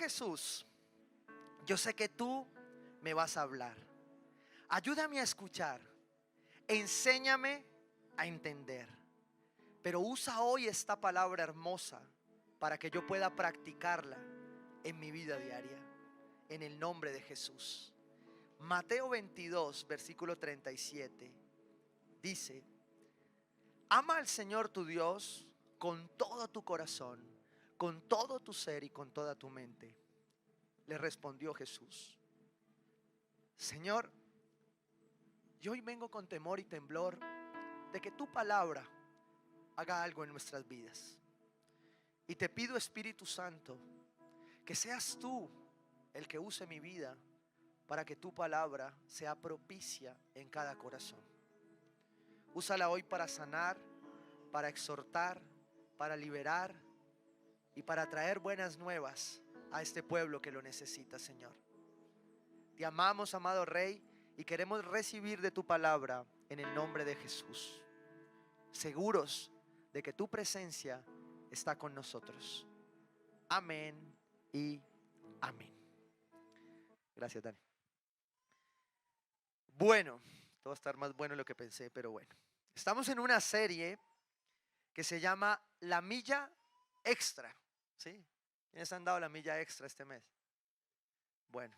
Jesús, yo sé que tú me vas a hablar. Ayúdame a escuchar, enséñame a entender. Pero usa hoy esta palabra hermosa para que yo pueda practicarla en mi vida diaria, en el nombre de Jesús. Mateo 22, versículo 37 dice: ama al Señor tu Dios con todo tu corazón, con todo tu ser y con toda tu mente. Le respondió Jesús: Señor, yo hoy vengo con temor y temblor de que tu palabra haga algo en nuestras vidas. Y te pido, Espíritu Santo, que seas tú el que use mi vida para que tu palabra sea propicia en cada corazón. Úsala hoy para sanar, para exhortar, para liberar y para traer buenas nuevas a este pueblo que lo necesita, Señor. Te amamos, amado Rey, y queremos recibir de tu palabra en el nombre de Jesús, seguros de que tu presencia está con nosotros. Amén y amén. Gracias, Dani. Bueno, todo va a estar más bueno de lo que pensé, pero bueno. Estamos en una serie que se llama La Milla Extra. ¿Sí? ¿Quiénes han dado la milla extra este mes? Bueno,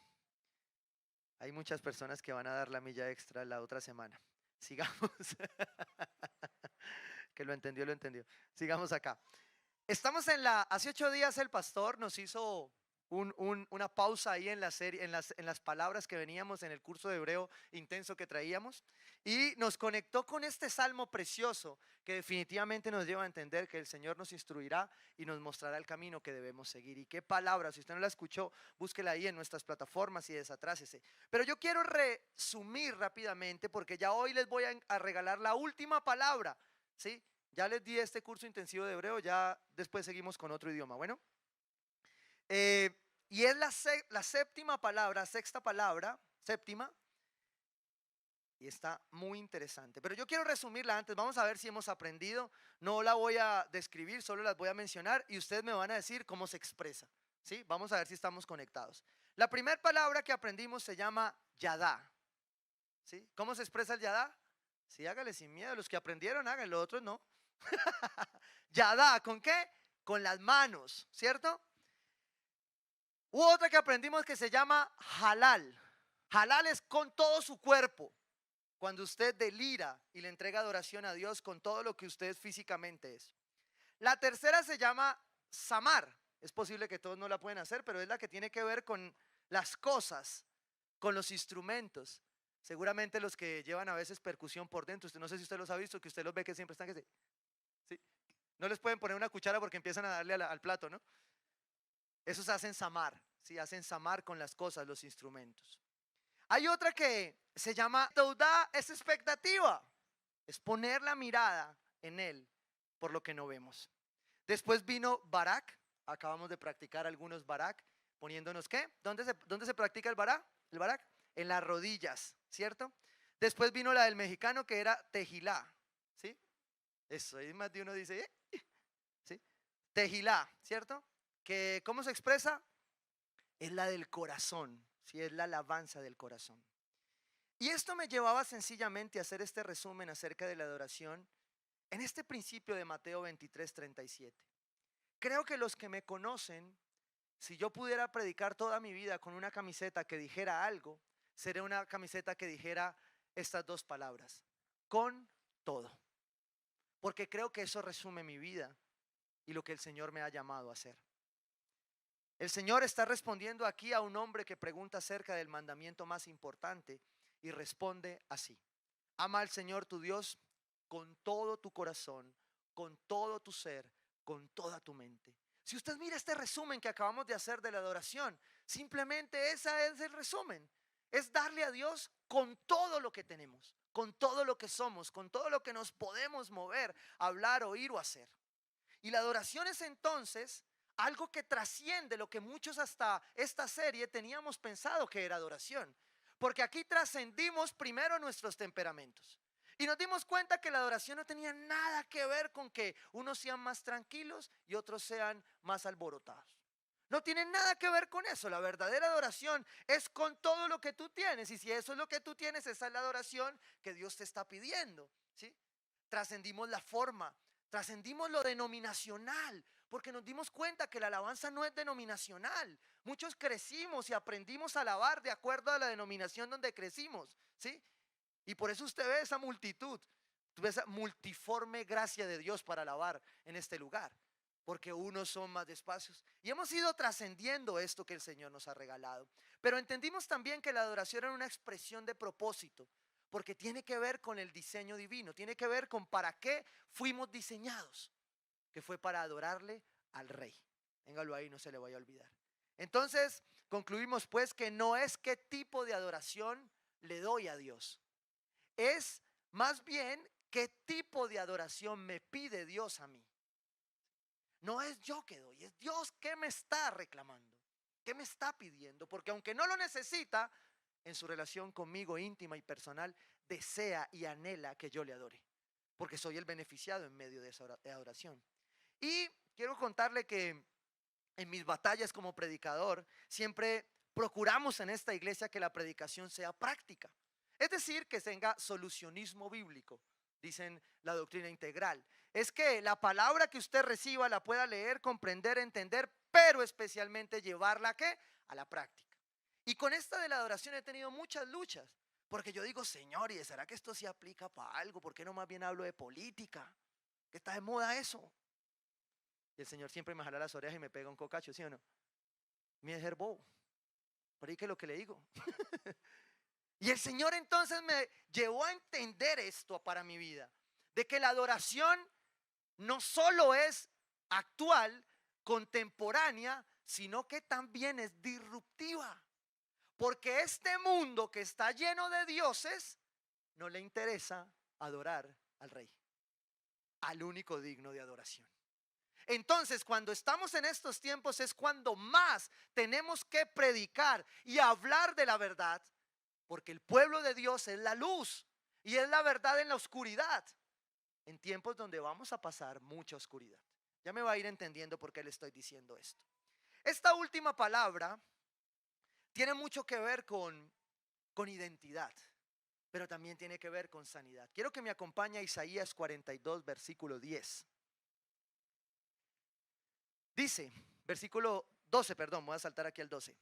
hay muchas personas que van a dar la milla extra la otra semana. Sigamos. Que lo entendió, lo entendió. Sigamos acá. Estamos hace 8 días el pastor nos hizo una pausa ahí en la serie, en las palabras que veníamos en el curso de hebreo intenso que traíamos, y nos conectó con este salmo precioso que definitivamente nos lleva a entender que el Señor nos instruirá y nos mostrará el camino que debemos seguir. Y qué palabra, si usted no la escuchó, búsquela ahí en nuestras plataformas y desatrásese. Pero yo quiero resumir rápidamente porque ya hoy les voy a regalar la última palabra, ¿sí? Ya les di este curso intensivo de hebreo, ya después seguimos con otro idioma. Bueno, y es la séptima palabra, sexta palabra, séptima, y está muy interesante. Pero yo quiero resumirla antes, vamos a ver si hemos aprendido. No la voy a describir, solo las voy a mencionar y ustedes me van a decir cómo se expresa, ¿sí? Vamos a ver si estamos conectados. La primera palabra que aprendimos se llama yadá, ¿sí? ¿Cómo se expresa el yadá? Sí, hágale sin miedo, los que aprendieron háganlo, otros no. Yadá, ¿con qué? Con las manos, ¿cierto? Hubo otra que aprendimos que se llama halal. Halal es con todo su cuerpo. Cuando usted delira y le entrega adoración a Dios con todo lo que usted físicamente es. La tercera se llama samar. Es posible que todos no la pueden hacer, pero es la que tiene que ver con las cosas, con los instrumentos. Seguramente los que llevan a veces percusión por dentro, usted no sé si usted los ha visto, que usted los ve que siempre están que se, ¿sí? No les pueden poner una cuchara porque empiezan a darle al plato, ¿no? Esos hacen samar, ¿sí? Hacen samar con las cosas, los instrumentos. Hay otra que se llama Teudá, es expectativa. Es poner la mirada en él por lo que no vemos. Después vino Barak. Acabamos de practicar algunos Barak. Poniéndonos ¿qué? ¿Dónde se practica el Barak? El Barak en las rodillas, ¿cierto? Después vino la del mexicano que era Tejilá, ¿sí? Eso, y más de uno dice, ¿sí? Tejilá, ¿cierto? Que ¿cómo se expresa? Es la del corazón, ¿sí? Es la alabanza del corazón. Y esto me llevaba sencillamente a hacer este resumen acerca de la adoración en este principio de Mateo 23:37. Creo que los que me conocen, si yo pudiera predicar toda mi vida con una camiseta que dijera algo, sería una camiseta que dijera estas dos palabras: con todo. Porque creo que eso resume mi vida y lo que el Señor me ha llamado a hacer. El Señor está respondiendo aquí a un hombre que pregunta acerca del mandamiento más importante y responde así: ama al Señor tu Dios con todo tu corazón, con todo tu ser, con toda tu mente. Si usted mira este resumen que acabamos de hacer de la adoración, simplemente ese es el resumen. Es darle a Dios con todo lo que tenemos, con todo lo que somos, con todo lo que nos podemos mover, hablar, oír o hacer. Y la adoración es entonces algo que trasciende lo que muchos hasta esta serie teníamos pensado que era adoración. Porque aquí trascendimos primero nuestros temperamentos. Y nos dimos cuenta que la adoración no tenía nada que ver con que unos sean más tranquilos y otros sean más alborotados. No tiene nada que ver con eso. La verdadera adoración es con todo lo que tú tienes. Y si eso es lo que tú tienes, esa es la adoración que Dios te está pidiendo. ¿Sí? Trascendimos la forma, trascendimos lo denominacional, porque nos dimos cuenta que la alabanza no es denominacional. Muchos crecimos y aprendimos a alabar de acuerdo a la denominación donde crecimos. ¿Sí? Y por eso usted ve esa multitud, tú ves esa multiforme gracia de Dios para alabar en este lugar, porque unos son más despacios. Y hemos ido trascendiendo esto que el Señor nos ha regalado. Pero entendimos también que la adoración era una expresión de propósito, porque tiene que ver con el diseño divino, tiene que ver con para qué fuimos diseñados, que fue para adorarle al Rey. Téngalo ahí, no se le vaya a olvidar. Entonces, concluimos pues que no es qué tipo de adoración le doy a Dios, es más bien qué tipo de adoración me pide Dios a mí. No es yo que doy, es Dios que me está reclamando, que me está pidiendo, porque aunque no lo necesita, en su relación conmigo íntima y personal, desea y anhela que yo le adore, porque soy el beneficiado en medio de esa adoración. Y quiero contarle que en mis batallas como predicador, siempre procuramos en esta iglesia que la predicación sea práctica. Es decir, que tenga solucionismo bíblico, dicen la doctrina integral. Es que la palabra que usted reciba la pueda leer, comprender, entender, pero especialmente llevarla ¿a qué? A la práctica. Y con esta de la adoración he tenido muchas luchas, porque yo digo, Señor, ¿y será que esto sí aplica para algo? ¿Por qué no más bien hablo de política? ¿Que está de moda eso? Y el Señor siempre me jala las orejas y me pega un cocacho, ¿sí o no? Mi es bobo. Por ahí que lo que le digo. Y el Señor entonces me llevó a entender esto para mi vida, de que la adoración no solo es actual, contemporánea, sino que también es disruptiva. Porque este mundo que está lleno de dioses, no le interesa adorar al Rey, al único digno de adoración. Entonces, cuando estamos en estos tiempos es cuando más tenemos que predicar y hablar de la verdad, porque el pueblo de Dios es la luz y es la verdad en la oscuridad, en tiempos donde vamos a pasar mucha oscuridad. Ya me va a ir entendiendo por qué le estoy diciendo esto. Esta última palabra tiene mucho que ver con identidad, pero también tiene que ver con sanidad. Quiero que me acompañe a Isaías 42, versículo 10. Dice, versículo 12, perdón, voy a saltar aquí al 12.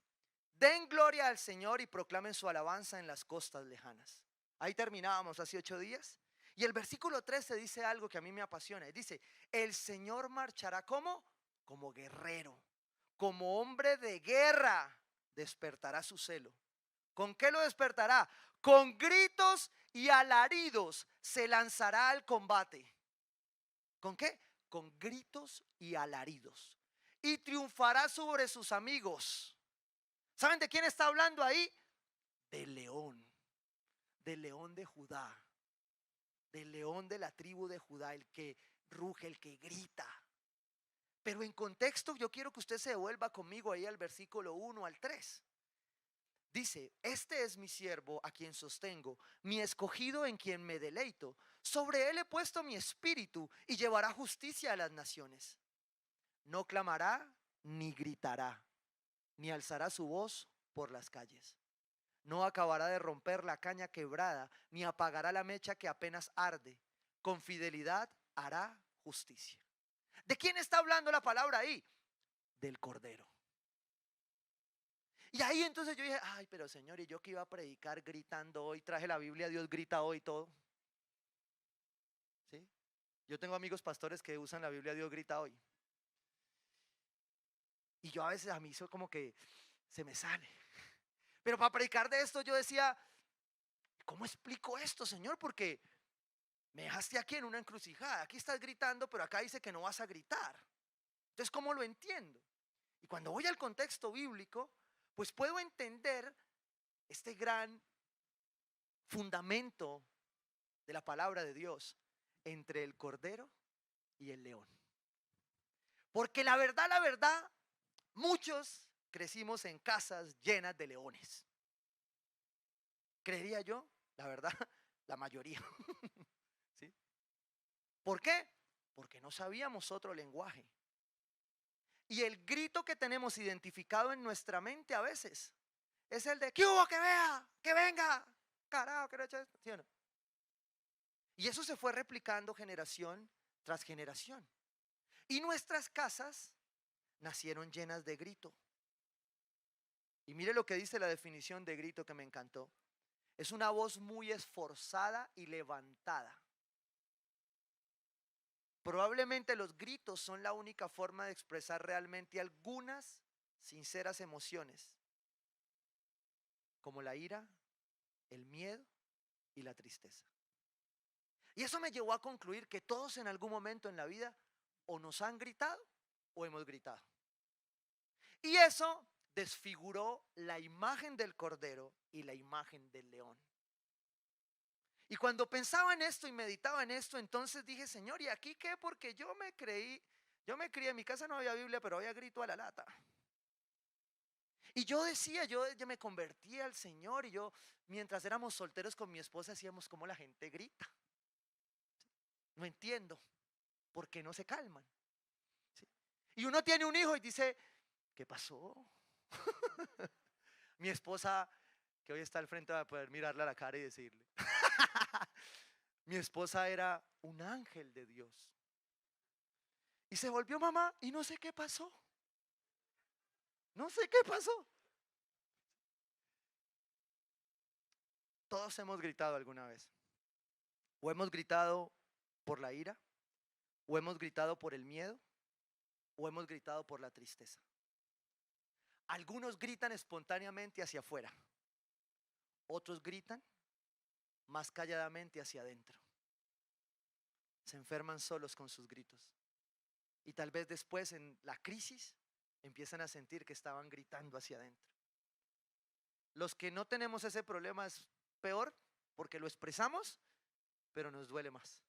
Den gloria al Señor y proclamen su alabanza en las costas lejanas. Ahí terminábamos hace 8 días. Y el versículo 13 dice algo que a mí me apasiona. Dice, el Señor marchará como, como guerrero, como hombre de guerra, despertará su celo. ¿Con qué lo despertará? Con gritos y alaridos se lanzará al combate. ¿Con qué? Con gritos y alaridos. Y triunfará sobre sus amigos. ¿Saben de quién está hablando ahí? Del león de Judá, del león de la tribu de Judá, el que ruge, el que grita. Pero en contexto yo quiero que usted se devuelva conmigo ahí al versículo 1 al 3. Dice, este es mi siervo a quien sostengo, mi escogido en quien me deleito. Sobre él he puesto mi espíritu y llevará justicia a las naciones. No clamará ni gritará, ni alzará su voz por las calles. No acabará de romper la caña quebrada, ni apagará la mecha que apenas arde. Con fidelidad hará justicia. ¿De quién está hablando la palabra ahí? Del Cordero. Y ahí entonces yo dije, ay, pero Señor, ¿y yo que iba a predicar gritando hoy? Traje la Biblia, Dios grita hoy todo. ¿Sí? Yo tengo amigos pastores que usan la Biblia, Dios grita hoy. Y yo a veces a mí eso como que se me sale. Pero para predicar de esto yo decía, ¿cómo explico esto, Señor? Porque me dejaste aquí en una encrucijada. Aquí estás gritando, pero acá dice que no vas a gritar. Entonces, ¿cómo lo entiendo? Y cuando voy al contexto bíblico, pues puedo entender este gran fundamento de la palabra de Dios entre el cordero y el león. Porque la verdad, muchos crecimos en casas llenas de leones. Creería yo, la verdad, la mayoría. ¿Sí? ¿Por qué? Porque no sabíamos otro lenguaje. Y el grito que tenemos identificado en nuestra mente a veces es el de, ¿qué hubo? Que vea, que venga, carajo, que no he hecho esto, ¿sí o no? Y eso se fue replicando generación tras generación. Y nuestras casas nacieron llenas de grito. Y mire lo que dice la definición de grito que me encantó. Es una voz muy esforzada y levantada. Probablemente los gritos son la única forma de expresar realmente algunas sinceras emociones, como la ira, el miedo y la tristeza. Y eso me llevó a concluir que todos en algún momento en la vida o nos han gritado o hemos gritado. Y eso desfiguró la imagen del cordero y la imagen del león. Y cuando pensaba en esto y meditaba en esto, entonces dije, Señor, ¿y aquí qué? Porque yo me crié, en mi casa no había Biblia, pero había grito a la lata. Y yo decía, yo me convertí al Señor y yo, mientras éramos solteros con mi esposa, hacíamos como la gente grita. No entiendo por qué no se calman. ¿Sí? Y uno tiene un hijo y dice, ¿qué pasó? Mi esposa, que hoy está al frente, va a poder mirarle a la cara y decirle, mi esposa era un ángel de Dios. Y se volvió mamá y no sé qué pasó. No sé qué pasó. Todos hemos gritado alguna vez. O hemos gritado por la ira, o hemos gritado por el miedo, o hemos gritado por la tristeza. Algunos gritan espontáneamente hacia afuera. Otros gritan más calladamente hacia adentro. Se enferman solos con sus gritos. Y tal vez después en la crisis empiezan a sentir que estaban gritando hacia adentro. Los que no tenemos ese problema es peor porque lo expresamos, pero nos duele más.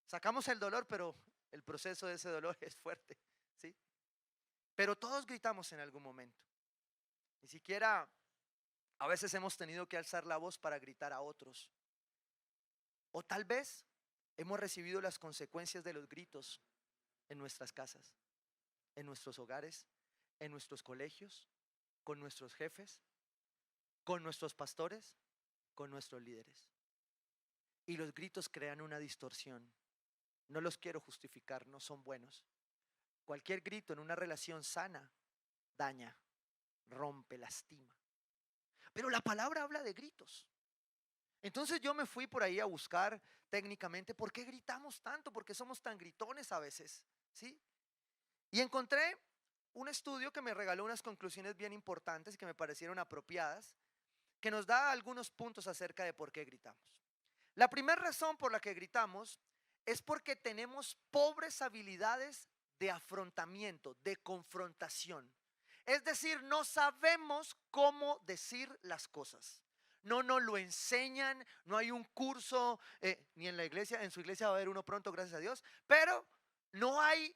Sacamos el dolor, pero el proceso de ese dolor es fuerte, ¿sí? Pero todos gritamos en algún momento. Ni siquiera a veces hemos tenido que alzar la voz para gritar a otros. O tal vez hemos recibido las consecuencias de los gritos en nuestras casas, en nuestros hogares, en nuestros colegios, con nuestros jefes, con nuestros pastores, con nuestros líderes. Y los gritos crean una distorsión. No los quiero justificar, no son buenos. Cualquier grito en una relación sana daña, rompe, lastima. Pero la palabra habla de gritos. Entonces yo me fui por ahí a buscar técnicamente por qué gritamos tanto, por qué somos tan gritones a veces, ¿sí? Y encontré un estudio que me regaló unas conclusiones bien importantes que me parecieron apropiadas, que nos da algunos puntos acerca de por qué gritamos. La primera razón por la que gritamos es porque tenemos pobres habilidades de afrontamiento, de confrontación. Es decir, no sabemos cómo decir las cosas. No nos lo enseñan, no hay un curso, ni en la iglesia, en su iglesia va a haber uno pronto, gracias a Dios, pero no hay,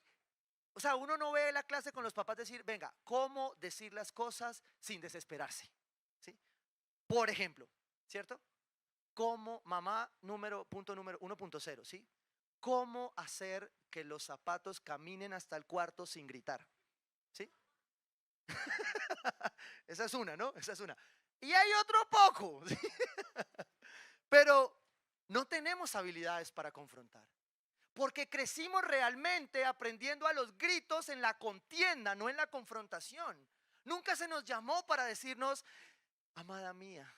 o sea, uno no ve la clase con los papás decir, venga, cómo decir las cosas sin desesperarse, ¿sí? Por ejemplo, ¿cierto? Cómo, mamá, punto número 1.0, ¿sí? Cómo hacer que los zapatos caminen hasta el cuarto sin gritar, ¿sí? Esa es una, ¿no? Esa es una. Y hay otro poco, ¿sí? Pero no tenemos habilidades para confrontar. Porque crecimos realmente aprendiendo a los gritos en la contienda, no en la confrontación. Nunca se nos llamó para decirnos, amada mía,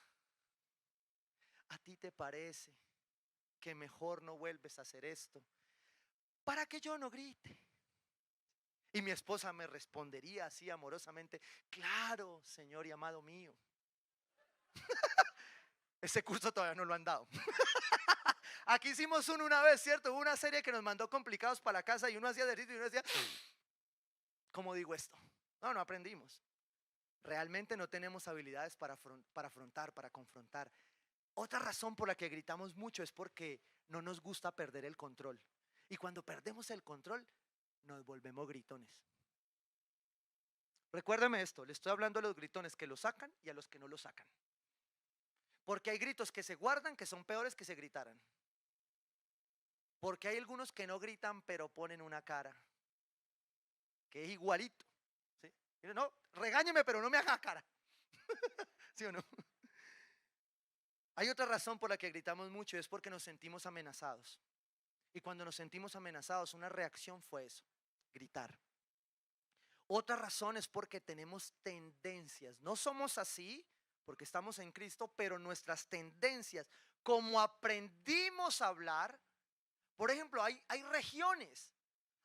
¿a ti te parece que mejor no vuelves a hacer esto? Para que yo no grite. Y mi esposa me respondería así amorosamente, claro, Señor y amado mío. Ese curso todavía no lo han dado. Aquí hicimos uno una vez, ¿cierto? Hubo una serie que nos mandó complicados para la casa y uno hacía ejercicio y uno decía, ¿cómo digo esto? No aprendimos. Realmente no tenemos habilidades para afrontar, para confrontar. Otra razón por la que gritamos mucho es porque no nos gusta perder el control. Y cuando perdemos el control, nos volvemos gritones. Recuérdeme esto, le estoy hablando a los gritones que lo sacan y a los que no lo sacan. Porque hay gritos que se guardan que son peores que se gritaran. Porque hay algunos que no gritan pero ponen una cara que es igualito. ¿Sí? No, regáñeme, pero no me haga cara. ¿Sí o no? Hay otra razón por la que gritamos mucho, es porque nos sentimos amenazados. Y cuando nos sentimos amenazados, una reacción fue eso, gritar. Otra razón es porque tenemos tendencias. No somos así porque estamos en Cristo, pero nuestras tendencias, como aprendimos a hablar, por ejemplo, hay regiones.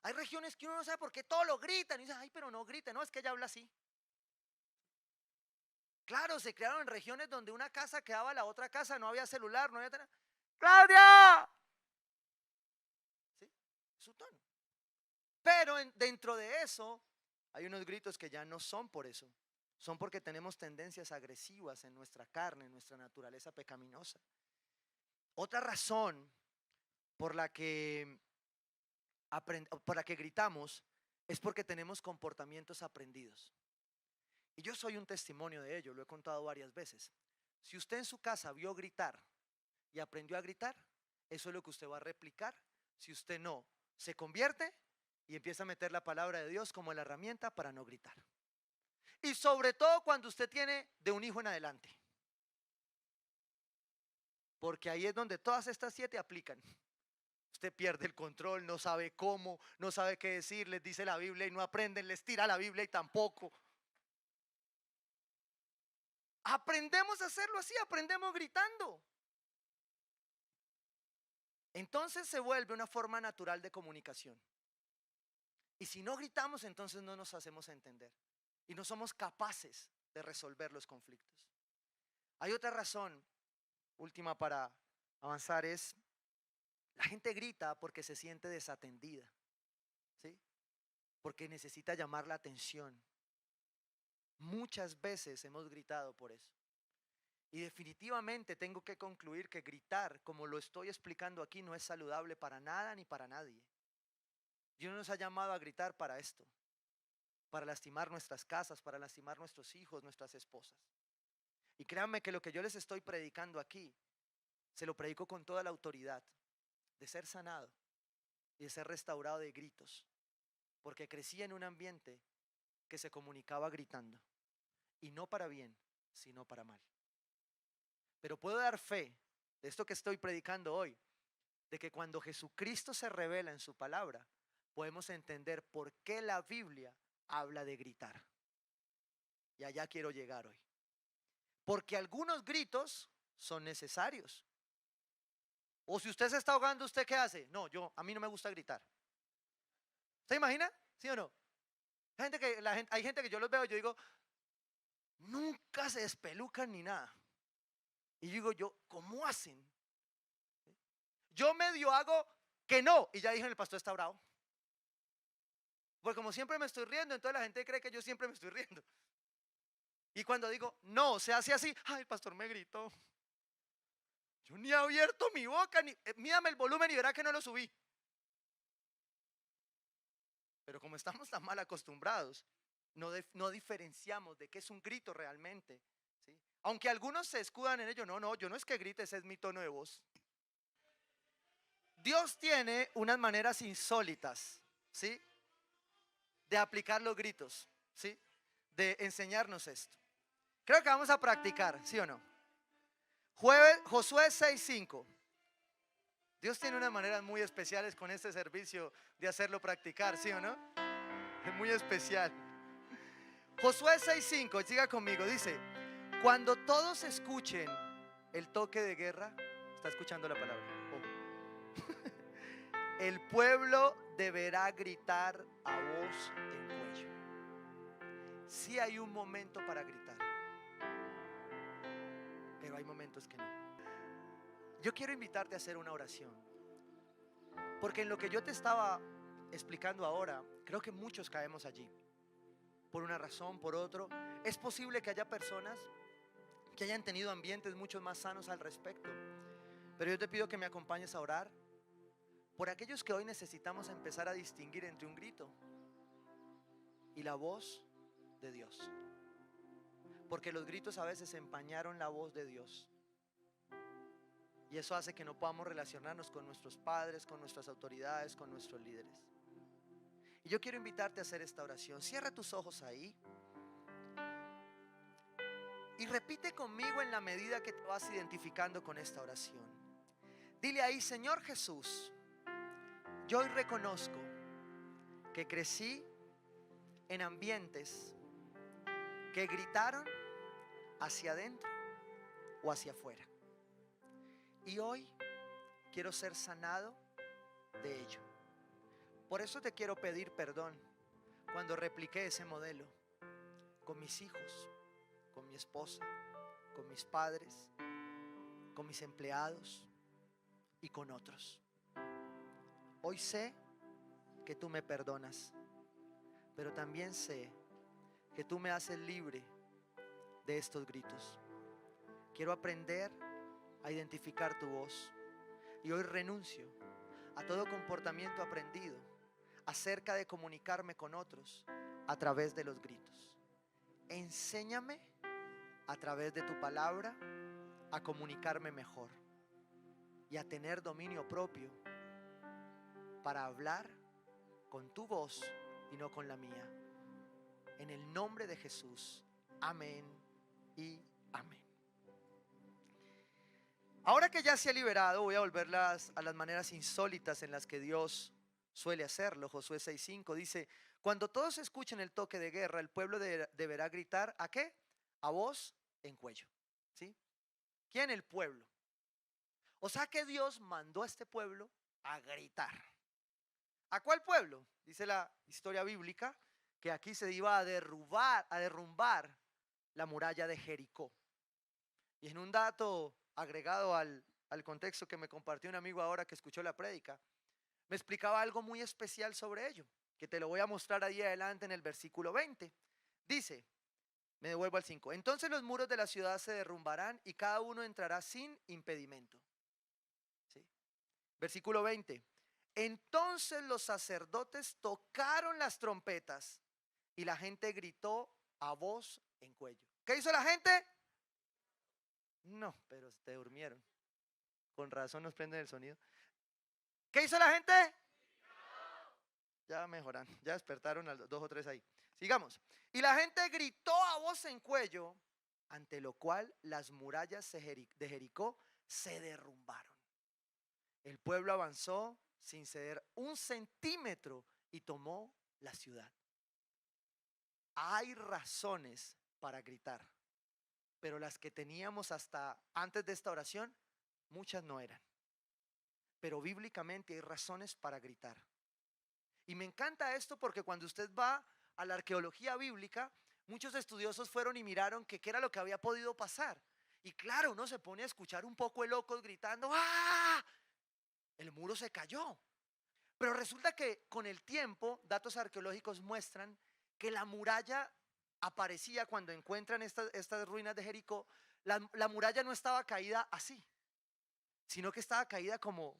Hay regiones que uno no sabe por qué todo lo gritan. Y dice, ay, pero no grita, no, es que ella habla así. Claro, se crearon en regiones donde una casa quedaba a la otra casa, no había celular, no había... ¡Claudia! ¿Sí? Su tono. Pero dentro de eso hay unos gritos que ya no son por eso. Son porque tenemos tendencias agresivas en nuestra carne, en nuestra naturaleza pecaminosa. Otra razón por la que, por la que gritamos es porque tenemos comportamientos aprendidos. Y yo soy un testimonio de ello, lo he contado varias veces. Si usted en su casa vio gritar y aprendió a gritar, eso es lo que usted va a replicar. Si usted no, se convierte y empieza a meter la palabra de Dios como la herramienta para no gritar. Y sobre todo cuando usted tiene de un hijo en adelante. Porque ahí es donde todas estas 7 aplican. Usted pierde el control, no sabe cómo, no sabe qué decir, les dice la Biblia y no aprenden, les tira la Biblia y tampoco. Aprendemos a hacerlo así, aprendemos gritando. Entonces se vuelve una forma natural de comunicación. Y si no gritamos, entonces no nos hacemos entender. Y no somos capaces de resolver los conflictos. Hay otra razón, última para avanzar, es la gente grita porque se siente desatendida, ¿sí? Porque necesita llamar la atención. Muchas veces hemos gritado por eso. Y definitivamente tengo que concluir que gritar, como lo estoy explicando aquí, no es saludable para nada ni para nadie. Dios nos ha llamado a gritar para esto, para lastimar nuestras casas, para lastimar nuestros hijos, nuestras esposas. Y créanme que lo que yo les estoy predicando aquí, se lo predico con toda la autoridad de ser sanado y de ser restaurado de gritos, porque crecí en un ambiente que se comunicaba gritando, y no para bien, sino para mal. Pero puedo dar fe de esto que estoy predicando hoy, de que cuando Jesucristo se revela en su palabra, podemos entender por qué la Biblia habla de gritar. Y allá quiero llegar hoy. Porque algunos gritos son necesarios. O si usted se está ahogando, ¿usted qué hace? No, a mí no me gusta gritar. ¿Se imagina? ¿Sí o no? Hay gente que yo los veo y yo digo, nunca se despelucan ni nada. Y digo, ¿cómo hacen? Yo medio hago que no. Y ya dije, el pastor está bravo. Porque como siempre me estoy riendo, entonces la gente cree que yo siempre me estoy riendo. Y cuando digo, no, se hace así, ay, el pastor me gritó. Yo ni he abierto mi boca, mírame el volumen y verá que no lo subí. Pero como estamos tan mal acostumbrados, no diferenciamos de qué es un grito realmente, ¿sí? Aunque algunos se escudan en ello, no, yo no es que grite, ese es mi tono de voz. Dios tiene unas maneras insólitas, ¿sí? De aplicar los gritos, ¿sí? De enseñarnos esto. Creo que vamos a practicar, ¿sí o no? Josué 6:5. Dios tiene unas maneras muy especiales con este servicio de hacerlo practicar, ¿sí o no? Es muy especial. Josué 6:5, siga conmigo, dice: cuando todos escuchen el toque de guerra, está escuchando la palabra, el pueblo deberá gritar a voz en cuello. Sí hay un momento para gritar, pero hay momentos que no. Yo quiero invitarte a hacer una oración, porque en lo que yo te estaba explicando ahora, creo que muchos caemos allí, por una razón, por otro. Es posible que haya personas que hayan tenido ambientes mucho más sanos al respecto, pero yo te pido que me acompañes a orar por aquellos que hoy necesitamos empezar a distinguir entre un grito y la voz de Dios, porque los gritos a veces empañaron la voz de Dios, y eso hace que no podamos relacionarnos con nuestros padres, con nuestras autoridades, con nuestros líderes. Y Y yo quiero invitarte a hacer esta oración. Cierra tus ojos ahí y repite conmigo en la medida que te vas identificando con esta oración. Dile ahí: Señor Jesús, yo hoy reconozco que crecí en ambientes que gritaron hacia adentro o hacia afuera. Y hoy quiero ser sanado de ello. Por eso te quiero pedir perdón cuando repliqué ese modelo con mis hijos, con mi esposa, con mis padres, con mis empleados y con otros. Hoy sé que tú me perdonas, pero también sé que tú me haces libre de estos gritos. Quiero aprender a identificar tu voz y hoy renuncio a todo comportamiento aprendido acerca de comunicarme con otros a través de los gritos. Enséñame a través de tu palabra a comunicarme mejor y a tener dominio propio para hablar con tu voz y no con la mía. En el nombre de Jesús, amén y amén. Ahora que ya se ha liberado, voy a volver a las maneras insólitas en las que Dios suele hacerlo. Josué 6:5 dice: cuando todos escuchen el toque de guerra, el pueblo deberá gritar, ¿a qué? A voz en cuello. ¿Sí? ¿Quién? El pueblo. O sea que Dios mandó a este pueblo a gritar. ¿A cuál pueblo? Dice la historia bíblica que aquí se iba a derrumbar la muralla de Jericó. Y en un dato agregado al contexto que me compartió un amigo ahora que escuchó la prédica, me explicaba algo muy especial sobre ello, que te lo voy a mostrar ahí adelante en el versículo 20. Dice, me devuelvo al 5: entonces los muros de la ciudad se derrumbarán y cada uno entrará sin impedimento. ¿Sí? Versículo 20: entonces los sacerdotes tocaron las trompetas y la gente gritó a voz en cuello. ¿Qué hizo la gente? No, pero te durmieron. Con razón nos prenden el sonido. ¿Qué hizo la gente? Ya mejoran, ya despertaron a los 2 o 3 ahí. Sigamos. Y la gente gritó a voz en cuello, ante lo cual las murallas de Jericó se derrumbaron. El pueblo avanzó sin ceder un centímetro y tomó la ciudad. Hay razones para gritar, pero las que teníamos hasta antes de esta oración, muchas no eran. Pero bíblicamente hay razones para gritar. Y me encanta esto porque cuando usted va a la arqueología bíblica, muchos estudiosos fueron y miraron qué era lo que había podido pasar. Y claro, uno se pone a escuchar un poco de locos gritando, ¡ah! El muro se cayó. Pero resulta que con el tiempo, datos arqueológicos muestran que la muralla aparecía cuando encuentran estas ruinas de Jericó. La muralla no estaba caída así, sino que estaba caída como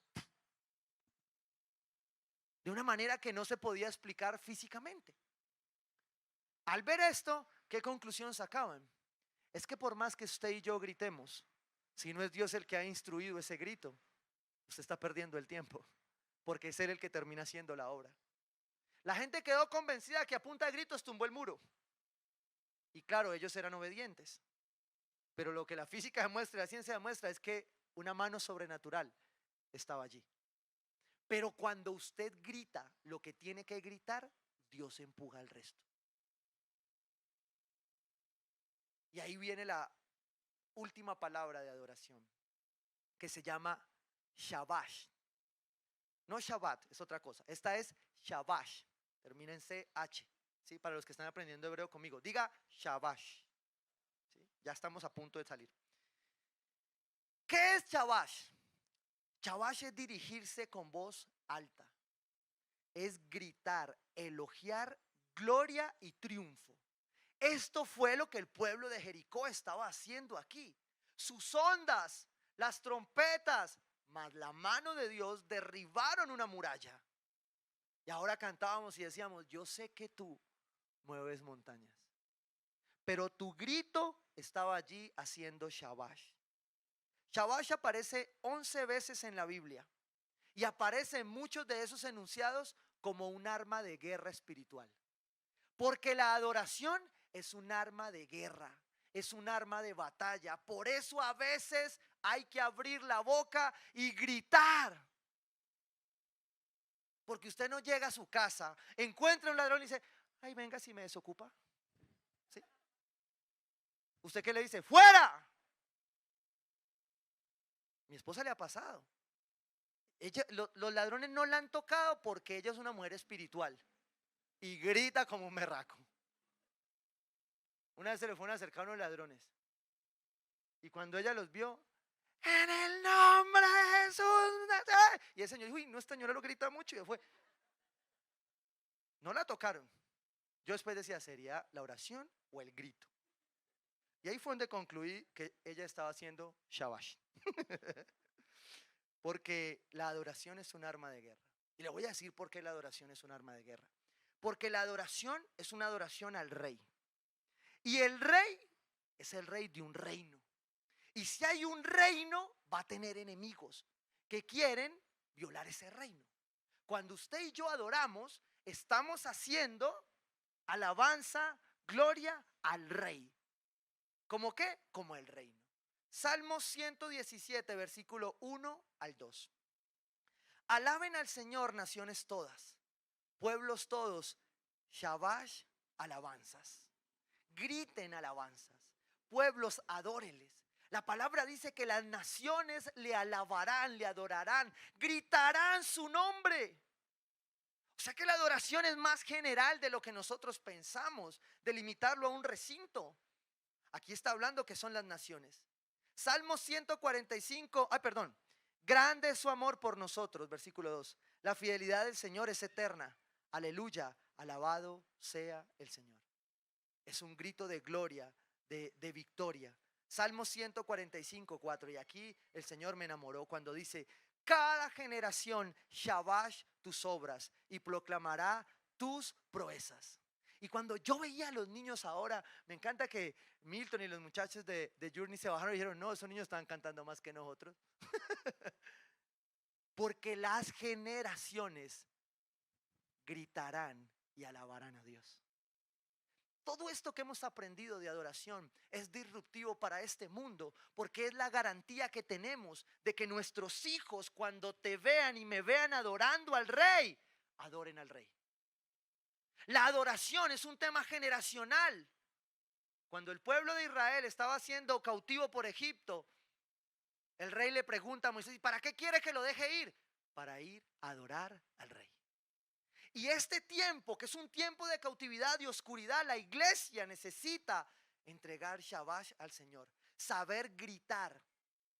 de una manera que no se podía explicar físicamente. Al ver esto, ¿qué conclusión sacaban? Es que por más que usted y yo gritemos, si no es Dios el que ha instruido ese grito, usted está perdiendo el tiempo, porque es Él el que termina haciendo la obra. La gente quedó convencida que a punta de gritos tumbó el muro. Y claro, ellos eran obedientes. Pero lo que la física demuestra, la ciencia demuestra, es que una mano sobrenatural estaba allí. Pero cuando usted grita lo que tiene que gritar, Dios empuja al resto. Y ahí viene la última palabra de adoración, que se llama Shabash. No Shabbat, es otra cosa. Esta es Shabash. Termina en CH. ¿Sí? Para los que están aprendiendo hebreo conmigo, diga Shabash. ¿Sí? Ya estamos a punto de salir. ¿Qué es Shabash? Shabash es dirigirse con voz alta. Es gritar, elogiar, gloria y triunfo. Esto fue lo que el pueblo de Jericó estaba haciendo aquí. Sus ondas, las trompetas, más la mano de Dios derribaron una muralla. Y ahora cantábamos y decíamos, yo sé que tú mueves montañas. Pero tu grito estaba allí haciendo Shabash. Shabash aparece 11 veces en la Biblia. Y aparece en muchos de esos enunciados como un arma de guerra espiritual. Porque la adoración es un arma de guerra, es un arma de batalla. Por eso a veces hay que abrir la boca y gritar. Porque usted no llega a su casa, encuentra un ladrón y dice, ay, venga si me desocupa. ¿Sí? ¿Usted qué le dice? ¡Fuera! Mi esposa le ha pasado. Los ladrones no la han tocado porque ella es una mujer espiritual y grita como un berraco. Una vez se le fueron a acercar unos ladrones y cuando ella los vio, en el nombre de Jesús, y el señor dijo, uy, no, esta señora lo grita mucho, y fue. No la tocaron. Yo después decía, ¿sería la oración o el grito? Y ahí fue donde concluí que ella estaba haciendo shabash. Porque la adoración es un arma de guerra. Y le voy a decir por qué la adoración es un arma de guerra. Porque la adoración es una adoración al rey. Y el rey es el rey de un reino. Y si hay un reino, va a tener enemigos que quieren violar ese reino. Cuando usted y yo adoramos, estamos haciendo alabanza, gloria al rey. ¿Cómo qué? Como el reino. Salmo 117, versículo 1 al 2. Alaben al Señor naciones todas, pueblos todos, shabash, alabanzas. Griten alabanzas, pueblos adóreles. La palabra dice que las naciones le alabarán, le adorarán, gritarán su nombre. O sea que la adoración es más general de lo que nosotros pensamos, de limitarlo a un recinto. Aquí está hablando que son las naciones. Salmo 145, perdón. Grande es su amor por nosotros, versículo 2. La fidelidad del Señor es eterna. Aleluya, alabado sea el Señor. Es un grito de gloria, de victoria. Salmo 145, 4. Y aquí el Señor me enamoró cuando dice, cada generación shabash tus obras y proclamará tus proezas. Y cuando yo veía a los niños ahora, me encanta que Milton y los muchachos de Journey se bajaron y dijeron, no, esos niños estaban cantando más que nosotros. Porque las generaciones gritarán y alabarán a Dios. Todo esto que hemos aprendido de adoración es disruptivo para este mundo porque es la garantía que tenemos de que nuestros hijos cuando te vean y me vean adorando al rey, adoren al rey. La adoración es un tema generacional. Cuando el pueblo de Israel estaba siendo cautivo por Egipto, el rey le pregunta a Moisés, ¿para qué quiere que lo deje ir? Para ir a adorar al rey. Y este tiempo, que es un tiempo de cautividad y oscuridad, la iglesia necesita entregar shabash al Señor. Saber gritar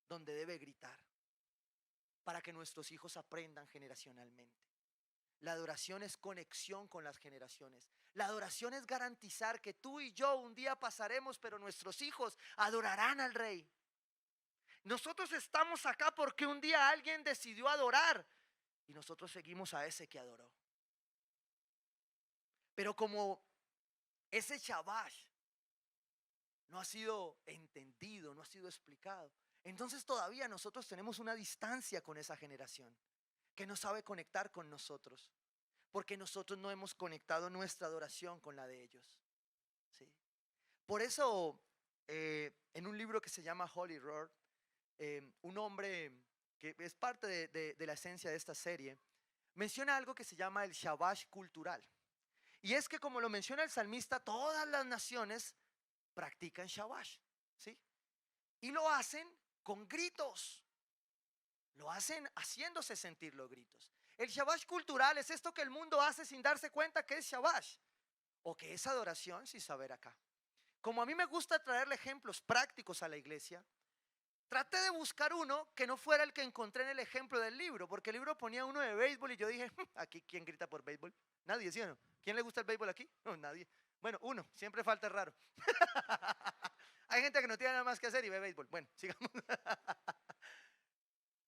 donde debe gritar. Para que nuestros hijos aprendan generacionalmente. La adoración es conexión con las generaciones. La adoración es garantizar que tú y yo un día pasaremos, pero nuestros hijos adorarán al Rey. Nosotros estamos acá porque un día alguien decidió adorar y nosotros seguimos a ese que adoró. Pero como ese shabash no ha sido entendido, no ha sido explicado, entonces todavía nosotros tenemos una distancia con esa generación que no sabe conectar con nosotros, porque nosotros no hemos conectado nuestra adoración con la de ellos. ¿Sí? Por eso, en un libro que se llama Holy Roar, un hombre que es parte de la esencia de esta serie, menciona algo que se llama el shabash cultural. Y es que como lo menciona el salmista, todas las naciones practican shabash, ¿sí? Y lo hacen con gritos. Lo hacen haciéndose sentir los gritos. El shabash cultural es esto que el mundo hace sin darse cuenta que es shabash o que es adoración sin saber acá. Como a mí me gusta traerle ejemplos prácticos a la iglesia, traté de buscar uno que no fuera el que encontré en el ejemplo del libro, porque el libro ponía uno de béisbol y yo dije, aquí ¿quién grita por béisbol? Nadie, ¿sí o no? ¿Quién le gusta el béisbol aquí? No, nadie. Bueno, uno, siempre falta el raro. Hay gente que no tiene nada más que hacer y ve béisbol. Bueno, sigamos.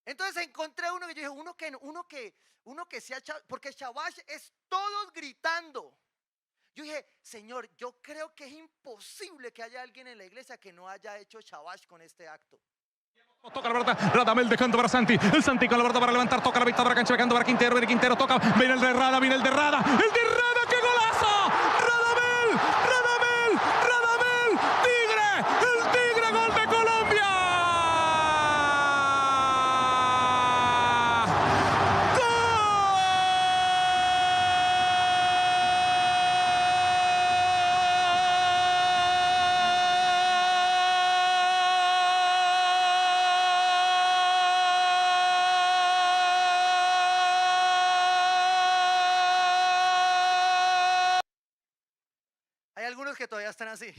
Entonces encontré uno que yo dije, uno que sea, porque shabash es todos gritando. Yo dije, Señor, yo creo que es imposible que haya alguien en la iglesia que no haya hecho shabash con este acto. Toca la pelota, Radamel dejando para Santi. El Santi con la pelota para levantar, toca la pista para cancha, dejando para Quintero. Viene Quintero, toca, viene el de Rada, viene el de Rada. ¡El de Rada, qué golazo! ¡Radamel! ¡Radamel! ¡Radamel! ¡Tigre! ¡El Tigre, gol de Colombia! Hay algunos que todavía están así.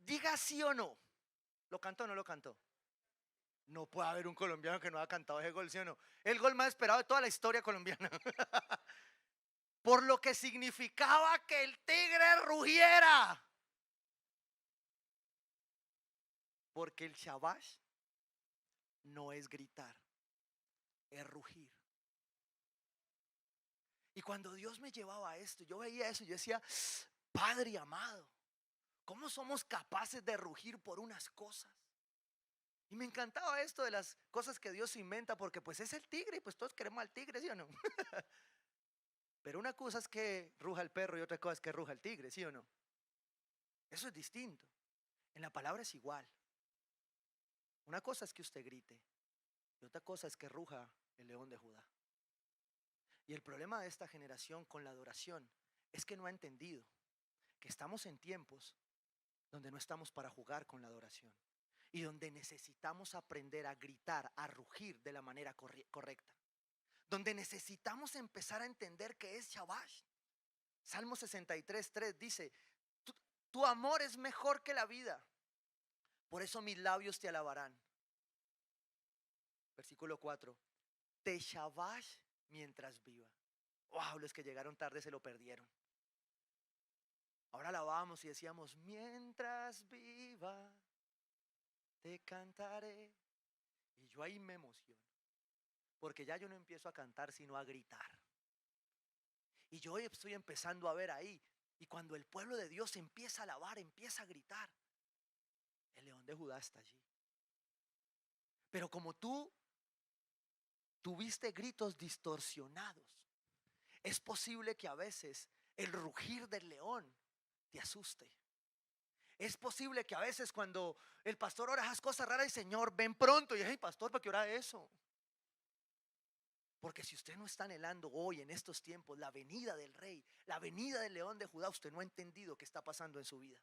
Diga sí o no. ¿Lo cantó o no lo cantó? No puede haber un colombiano que no haya cantado ese gol, ¿sí o no? El gol más esperado de toda la historia colombiana. Por lo que significaba que el Tigre rugiera. Porque el Shabash no es gritar, es rugir. Y cuando Dios me llevaba a esto, yo veía eso y yo decía, Padre amado, ¿cómo somos capaces de rugir por unas cosas? Y me encantaba esto de las cosas que Dios inventa, porque pues es el tigre y pues todos queremos al tigre, ¿sí o no? Pero una cosa es que ruja el perro y otra cosa es que ruja el tigre, ¿sí o no? Eso es distinto. En la palabra es igual. Una cosa es que usted grite y otra cosa es que ruja el león de Judá. Y el problema de esta generación con la adoración es que no ha entendido que estamos en tiempos donde no estamos para jugar con la adoración y donde necesitamos aprender a gritar, a rugir de la manera correcta, donde necesitamos empezar a entender que es Shabash. Salmo 63:3 dice, tu amor es mejor que la vida, por eso mis labios te alabarán. Versículo 4, te Shabash mientras viva. Wow, los que llegaron tarde se lo perdieron. Ahora alabábamos y decíamos, mientras viva, te cantaré. Y yo ahí me emociono, porque ya yo no empiezo a cantar, sino a gritar. Y yo hoy estoy empezando a ver ahí, y cuando el pueblo de Dios empieza a alabar, empieza a gritar, el león de Judá está allí. Pero como tú tuviste gritos distorsionados, es posible que a veces el rugir del león te asuste. Es posible que a veces cuando el pastor ora esas cosas raras, y Señor, ven pronto. Y hey, pastor, ¿para qué ora eso? Porque si usted no está anhelando hoy en estos tiempos la venida del rey, la venida del león de Judá, usted no ha entendido qué está pasando en su vida.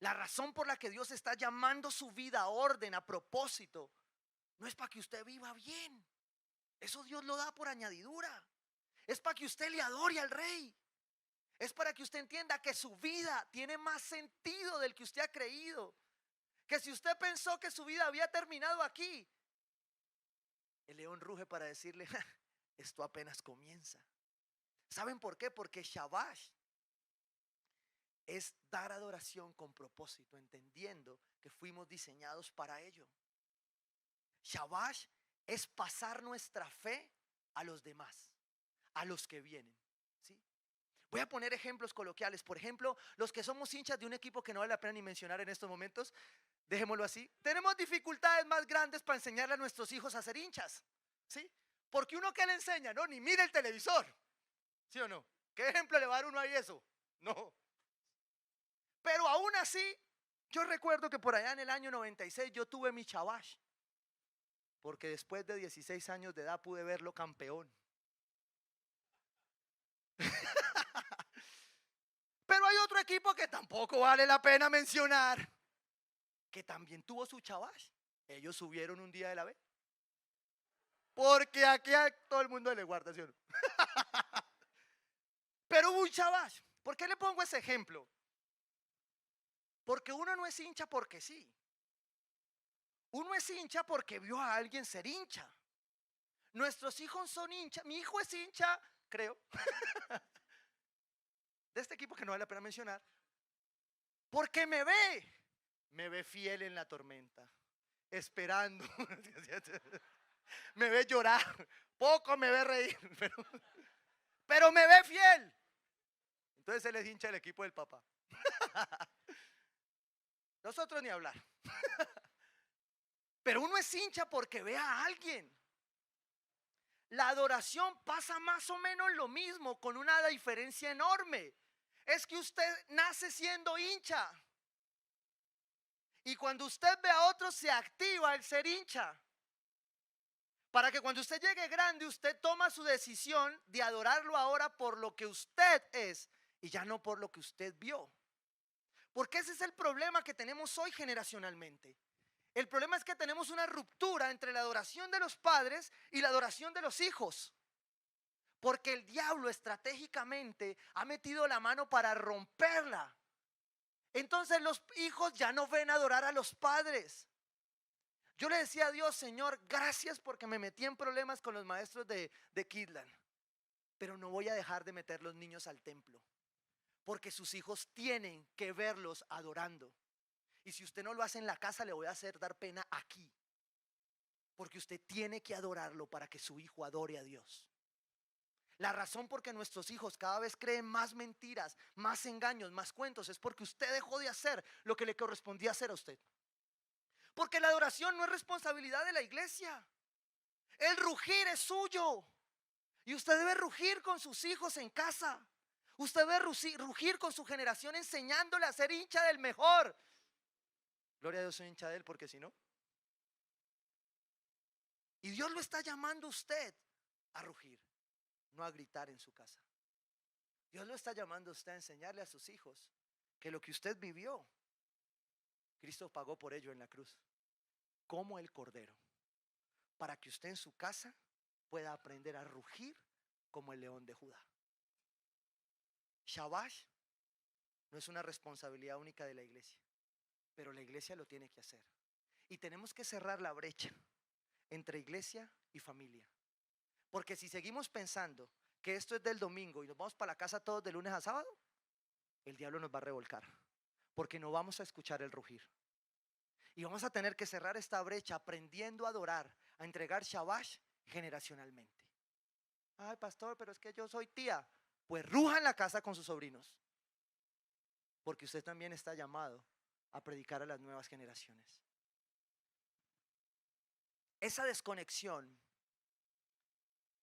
La razón por la que Dios está llamando su vida a orden, a propósito, no es para que usted viva bien. Eso Dios lo da por añadidura. Es para que usted le adore al rey. Es para que usted entienda que su vida tiene más sentido del que usted ha creído. Que si usted pensó que su vida había terminado aquí, el león ruge para decirle, esto apenas comienza. ¿Saben por qué? Porque Shabash es dar adoración con propósito, entendiendo que fuimos diseñados para ello. Shabash es pasar nuestra fe a los demás, a los que vienen, ¿sí? Voy a poner ejemplos coloquiales. Por ejemplo, los que somos hinchas de un equipo que no vale la pena ni mencionar en estos momentos, dejémoslo así. Tenemos dificultades más grandes para enseñarle a nuestros hijos a ser hinchas, ¿sí? Porque uno que le enseña, ¿no? Ni mira el televisor, ¿sí o no? ¿Qué ejemplo le va a dar uno ahí eso? No. Pero aún así, yo recuerdo que por allá en el año 96 yo tuve mi Shabash, porque después de 16 años de edad pude verlo campeón. Pero hay otro equipo que tampoco vale la pena mencionar, que también tuvo su Shabash. Ellos subieron un día de la B. Porque aquí a todo el mundo le guarda, ¿sí o no? Pero hubo un Shabash. ¿Por qué le pongo ese ejemplo? Porque uno no es hincha porque sí. Uno es hincha porque vio a alguien ser hincha. Nuestros hijos son hinchas. Mi hijo es hincha, creo, de este equipo que no vale la pena mencionar, porque me ve fiel en la tormenta, esperando, me ve llorar, poco me ve reír, pero me ve fiel. Entonces él es hincha del equipo del papá. Nosotros ni hablar. Pero uno es hincha porque ve a alguien. La adoración pasa más o menos lo mismo, con una diferencia enorme. Es que usted nace siendo hincha. Y cuando usted ve a otros se activa el ser hincha. Para que cuando usted llegue grande, usted toma su decisión de adorarlo ahora por lo que usted es y ya no por lo que usted vio. Porque ese es el problema que tenemos hoy generacionalmente. El problema es que tenemos una ruptura entre la adoración de los padres y la adoración de los hijos. Porque el diablo estratégicamente ha metido la mano para romperla. Entonces los hijos ya no ven adorar a los padres. Yo le decía a Dios, Señor, gracias porque me metí en problemas con los maestros de Kidland. Pero no voy a dejar de meter los niños al templo. Porque sus hijos tienen que verlos adorando. Y si usted no lo hace en la casa, le voy a hacer dar pena aquí. Porque usted tiene que adorarlo para que su hijo adore a Dios. La razón por que nuestros hijos cada vez creen más mentiras, más engaños, más cuentos, es porque usted dejó de hacer lo que le correspondía hacer a usted. Porque la adoración no es responsabilidad de la iglesia. El rugir es suyo. Y usted debe rugir con sus hijos en casa. Usted debe rugir con su generación enseñándole a ser hincha del mejor. Gloria a Dios, soy hincha de él, porque si no. Y Dios lo está llamando a usted a rugir, no a gritar en su casa. Dios lo está llamando a usted a enseñarle a sus hijos que lo que usted vivió, Cristo pagó por ello en la cruz, como el cordero, para que usted en su casa pueda aprender a rugir como el león de Judá. Shabash no es una responsabilidad única de la iglesia, pero la iglesia lo tiene que hacer. Y tenemos que cerrar la brecha entre iglesia y familia. Porque si seguimos pensando que esto es del domingo y nos vamos para la casa todos de lunes a sábado, el diablo nos va a revolcar. Porque no vamos a escuchar el rugir. Y vamos a tener que cerrar esta brecha aprendiendo a adorar, a entregar shabash generacionalmente. Ay, pastor, pero es que yo soy tía. Pues ruja en la casa con sus sobrinos. Porque usted también está llamado a predicar a las nuevas generaciones. Esa desconexión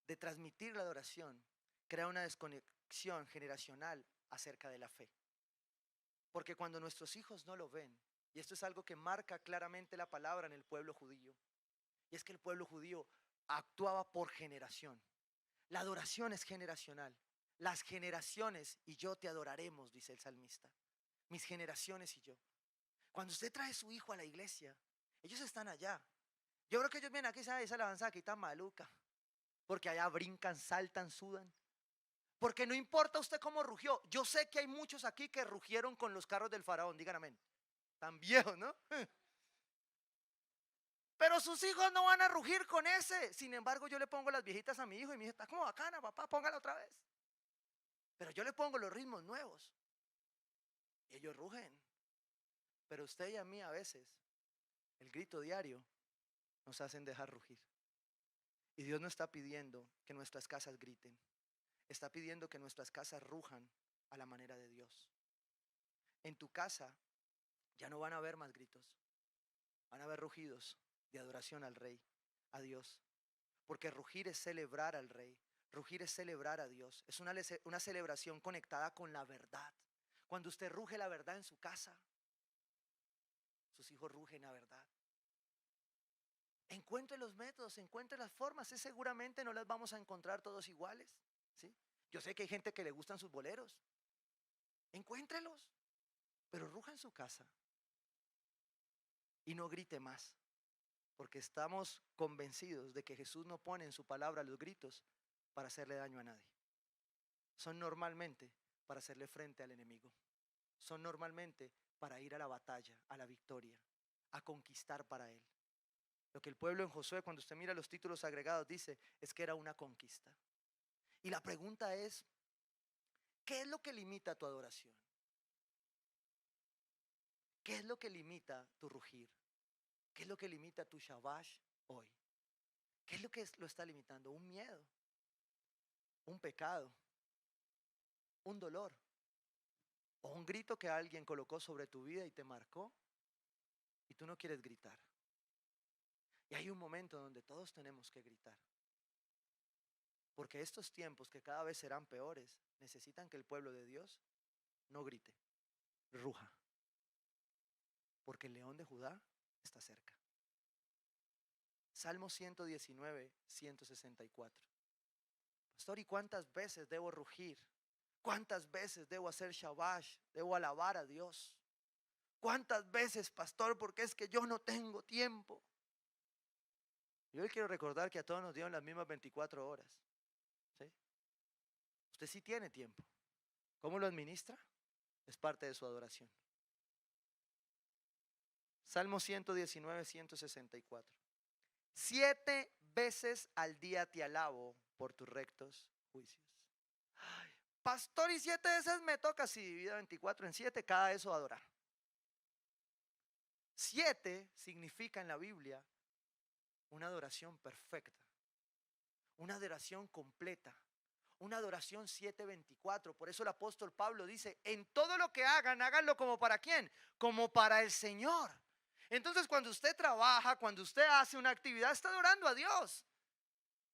de transmitir la adoración crea una desconexión generacional acerca de la fe. Porque cuando nuestros hijos no lo ven, y esto es algo que marca claramente la palabra en el pueblo judío, y es que el pueblo judío actuaba por generación. La adoración es generacional. Las generaciones y yo te adoraremos, dice el salmista. Mis generaciones y yo. Cuando usted trae a su hijo a la iglesia, ellos están allá. Yo creo que ellos vienen aquí y dicen, esa alabanza aquí está maluca. Porque allá brincan, saltan, sudan. Porque no importa usted cómo rugió. Yo sé que hay muchos aquí que rugieron con los carros del faraón, digan amén. Tan viejos, ¿no? Pero sus hijos no van a rugir con ese. Sin embargo, yo le pongo las viejitas a mi hijo y mi hijo está como bacana, papá, póngala otra vez. Pero yo le pongo los ritmos nuevos. Y ellos rugen. Pero usted y a mí a veces, el grito diario nos hacen dejar rugir. Y Dios no está pidiendo que nuestras casas griten. Está pidiendo que nuestras casas rujan a la manera de Dios. En tu casa ya no van a haber más gritos. Van a haber rugidos de adoración al Rey, a Dios. Porque rugir es celebrar al Rey. Rugir es celebrar a Dios. Es una celebración conectada con la verdad. Cuando usted ruge la verdad en su casa, sus hijos rugen la verdad. Encuentre los métodos, encuentre las formas. Seguramente no las vamos a encontrar todos iguales, ¿sí? Yo sé que hay gente que le gustan sus boleros. Encuéntrelos, pero ruja en su casa. Y no grite más, porque estamos convencidos de que Jesús no pone en su palabra los gritos para hacerle daño a nadie. Son normalmente para hacerle frente al enemigo. Son normalmente para ir a la batalla, a la victoria, a conquistar para él. Lo que el pueblo en Josué, cuando usted mira los títulos agregados, dice es que era una conquista. Y la pregunta es, ¿qué es lo que limita tu adoración? ¿Qué es lo que limita tu rugir? ¿Qué es lo que limita tu shabash hoy? ¿Qué es lo que lo está limitando? Un miedo, un pecado, un dolor o un grito que alguien colocó sobre tu vida y te marcó y tú no quieres gritar. Y hay un momento donde todos tenemos que gritar. Porque estos tiempos que cada vez serán peores, necesitan que el pueblo de Dios no grite, ruja. Porque el león de Judá está cerca. Salmo 119, 164. Pastor, ¿y cuántas veces debo rugir? ¿Cuántas veces debo hacer shabash? ¿Debo alabar a Dios? ¿Cuántas veces, pastor? Porque es que yo no tengo tiempo. Yo le quiero recordar que a todos nos dieron las mismas 24 horas. ¿Sí? Usted sí tiene tiempo. ¿Cómo lo administra? Es parte de su adoración. Salmo 119, 164. 7 veces al día te alabo por tus rectos juicios. Ay, pastor, y 7 veces me toca. Si divida 24 en 7, cada eso adorar. 7 significa en la Biblia una adoración perfecta, una adoración completa, una adoración 7:24. Por eso el apóstol Pablo dice, en todo lo que hagan, háganlo como para ¿quién? Como para el Señor. Entonces cuando usted trabaja, cuando usted hace una actividad, está adorando a Dios.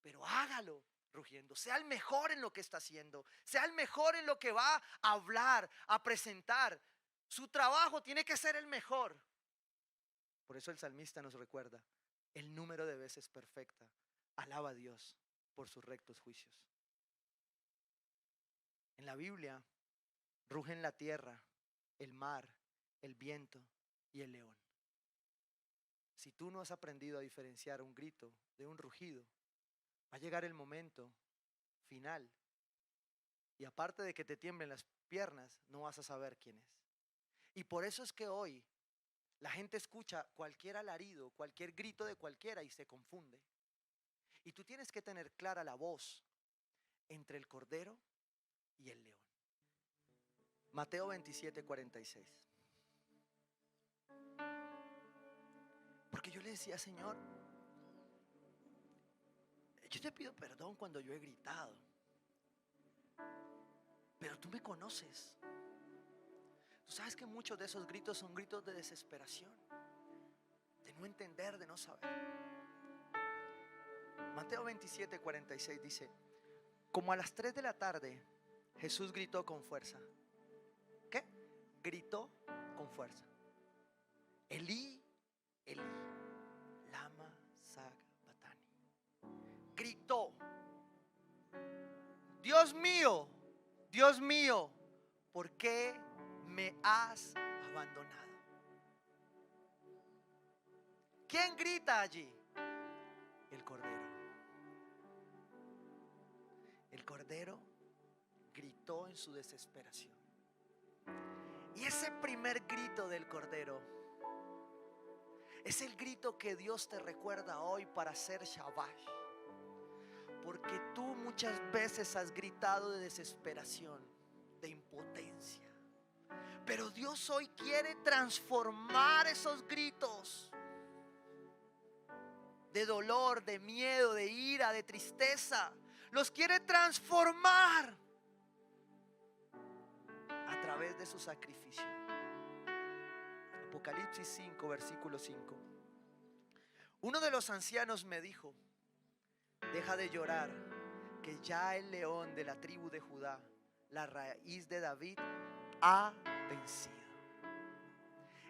Pero hágalo rugiendo, sea el mejor en lo que está haciendo, sea el mejor en lo que va a hablar, a presentar. Su trabajo tiene que ser el mejor. Por eso el salmista nos recuerda, el número de veces perfecta, alaba a Dios por sus rectos juicios. En la Biblia, rugen la tierra, el mar, el viento y el león. Si tú no has aprendido a diferenciar un grito de un rugido, va a llegar el momento final. Y aparte de que te tiemblen las piernas, no vas a saber quién es. Y por eso es que hoy la gente escucha cualquier alarido, cualquier grito de cualquiera y se confunde. Y tú tienes que tener clara la voz entre el cordero y el león. Mateo 27, 46. Porque yo le decía, Señor, yo te pido perdón cuando yo he gritado, pero tú me conoces. Tú sabes que muchos de esos gritos son gritos de desesperación, de no entender, de no saber. Mateo 27, 46 dice, como a las 3 de la tarde, Jesús gritó con fuerza. ¿Qué? Gritó con fuerza. Elí, Elí, lama sabactani. Gritó, Dios mío, ¿por qué me has abandonado? ¿Quién grita allí? El cordero. El cordero gritó en su desesperación. Y ese primer grito del cordero es el grito que Dios te recuerda hoy para hacer shabash. Porque tú muchas veces has gritado de desesperación, de impotencia. Pero Dios hoy quiere transformar esos gritos de dolor, de miedo, de ira, de tristeza. Los quiere transformar a través de su sacrificio. Apocalipsis 5, versículo 5. Uno de los ancianos me dijo, deja de llorar, que ya el león de la tribu de Judá, la raíz de David, ha vencido.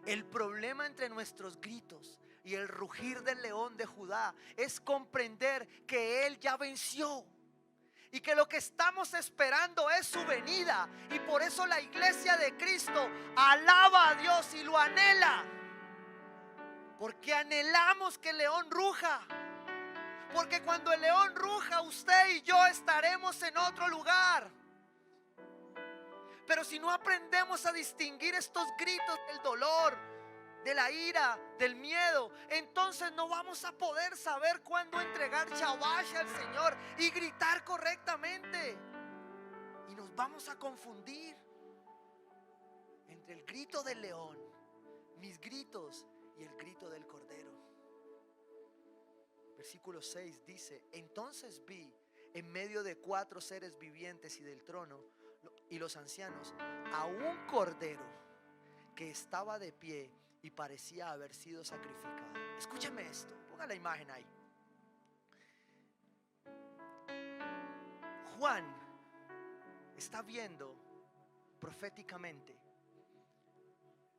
El problema entre nuestros gritos y el rugir del león de Judá es comprender que Él ya venció y que lo que estamos esperando es su venida. Y por eso la iglesia de Cristo alaba a Dios y lo anhela, porque anhelamos que el león ruja. Porque cuando el león ruja, usted y yo estaremos en otro lugar. Pero si no aprendemos a distinguir estos gritos del dolor, de la ira, del miedo, entonces no vamos a poder saber cuándo entregar shabash al Señor y gritar correctamente. Y nos vamos a confundir entre el grito del león, mis gritos, y el grito del cordero. Versículo 6 dice, entonces vi en medio de 4 seres vivientes y del trono y los ancianos a un cordero que estaba de pie y parecía haber sido sacrificado. Escúcheme esto, ponga la imagen ahí. Juan está viendo proféticamente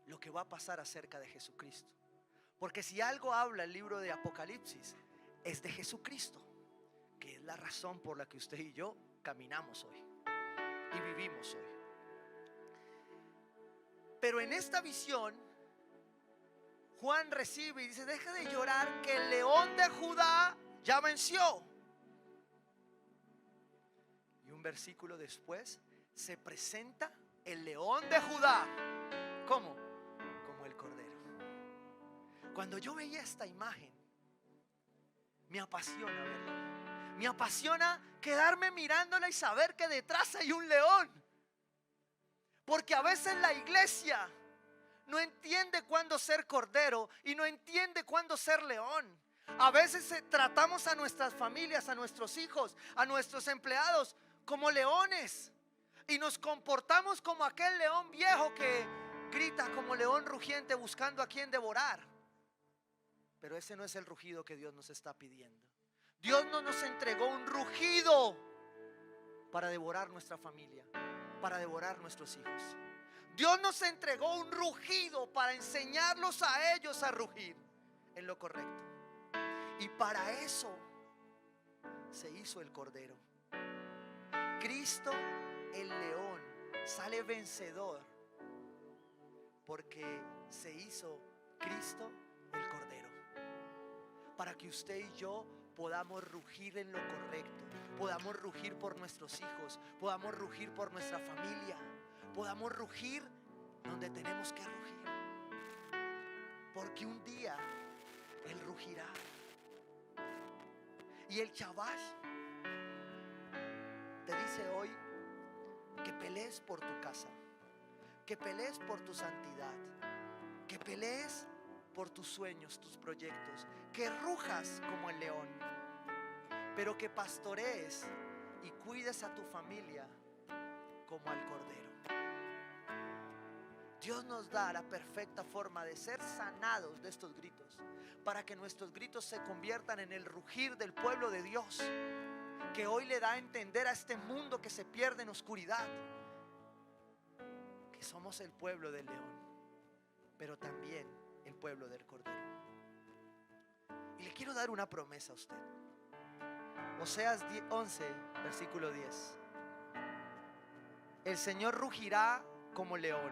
lo que va a pasar acerca de Jesucristo. Porque si algo habla el libro de Apocalipsis, es de Jesucristo, que es la razón por la que usted y yo caminamos hoy y vivimos hoy. Pero en esta visión, Juan recibe y dice: deja de llorar, que el león de Judá ya venció. Y un versículo después se presenta el león de Judá. ¿Cómo? Como el cordero. Cuando yo veía esta imagen, me apasiona verla. Me apasiona quedarme mirándola y saber que detrás hay un león. Porque a veces la iglesia no entiende cuándo ser cordero y no entiende cuándo ser león. A veces tratamos a nuestras familias, a nuestros hijos, a nuestros empleados como leones, y nos comportamos como aquel león viejo que grita como león rugiente buscando a quien devorar. Pero ese no es el rugido que Dios nos está pidiendo. Dios no nos entregó un rugido para devorar nuestra familia, para devorar nuestros hijos. Dios nos entregó un rugido para enseñarlos a ellos a rugir en lo correcto. Y para eso se hizo el cordero. Cristo, el león, sale vencedor porque se hizo Cristo el cordero. Para que usted y yo podamos rugir en lo correcto, podamos rugir por nuestros hijos, podamos rugir por nuestra familia, podamos rugir donde tenemos que rugir. Porque un día Él rugirá. Y el Chabash te dice hoy que pelees por tu casa, que pelees por tu santidad, que pelees por tus sueños, tus proyectos, que rujas como el león, pero que pastorees y cuides a tu familia como al cordero. Dios nos da la perfecta forma de ser sanados de estos gritos, para que nuestros gritos se conviertan en el rugir del pueblo de Dios, que hoy le da a entender a este mundo que se pierde en oscuridad que somos el pueblo del león, pero también el pueblo del cordero. Y le quiero dar una promesa a usted. Oseas 11, versículo 10. El Señor rugirá como león.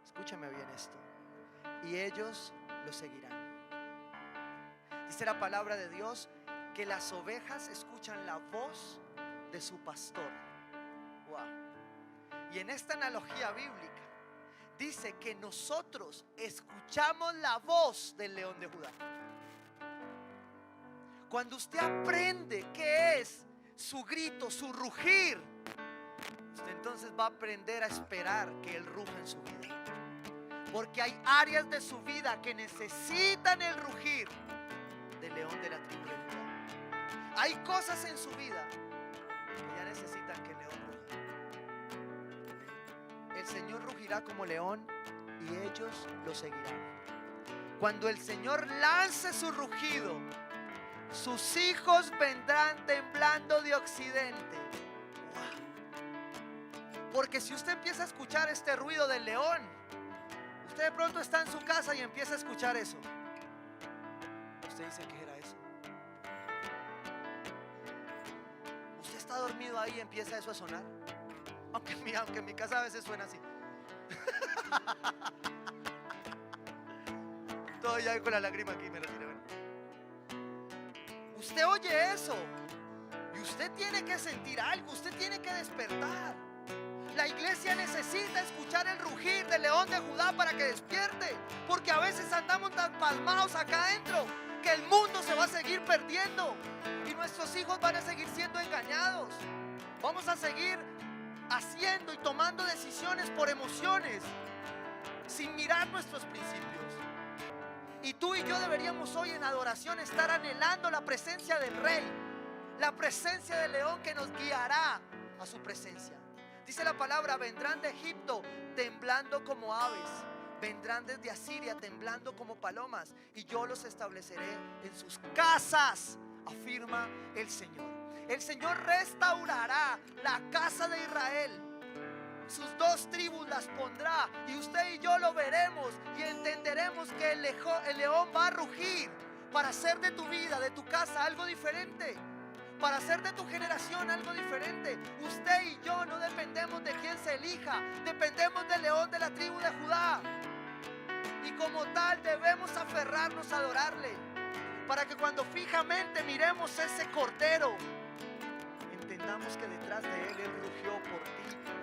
Escúchame bien esto. Y ellos lo seguirán. Dice la palabra de Dios que las ovejas escuchan la voz de su pastor. Wow. Y en esta analogía bíblica dice que nosotros escuchamos la voz del león de Judá. Cuando usted aprende qué es su grito, su rugir, usted entonces va a aprender a esperar que Él ruja en su vida. Porque hay áreas de su vida que necesitan el rugir del león de la tribu de Judá. Hay cosas en su vida que ya necesitan que el león ruja. El Señor rugirá como león y ellos lo seguirán. Cuando el Señor lance su rugido, sus hijos vendrán temblando de occidente. Wow. Porque si usted empieza a escuchar este ruido del león, usted de pronto está en su casa y empieza a escuchar eso. Usted dice: ¿qué era eso? Usted está dormido ahí y empieza eso a sonar. Aunque en mi casa a veces suena así. Todo ya con la lágrima aquí me lo tiré. Usted oye eso y usted tiene que sentir algo, usted tiene que despertar. La iglesia necesita escuchar el rugir del león de Judá para que despierte, porque a veces andamos tan palmados acá adentro que el mundo se va a seguir perdiendo y nuestros hijos van a seguir siendo engañados. Vamos a seguir haciendo y tomando decisiones por emociones sin mirar nuestros principios. Y tú y yo deberíamos hoy en adoración estar anhelando la presencia del Rey, la presencia del león que nos guiará a su presencia. Dice la palabra: vendrán de Egipto temblando como aves, vendrán desde Asiria temblando como palomas, y yo los estableceré en sus casas, afirma el Señor. El Señor restaurará la casa de Israel. Sus 2 tribus las pondrá, y usted y yo lo veremos y entenderemos que el león va a rugir para hacer de tu vida, de tu casa, algo diferente, para hacer de tu generación algo diferente. Usted y yo no dependemos de quién se elija, dependemos del león de la tribu de Judá, y como tal debemos aferrarnos a adorarle, para que cuando fijamente miremos ese cordero, entendamos que detrás de él rugió por ti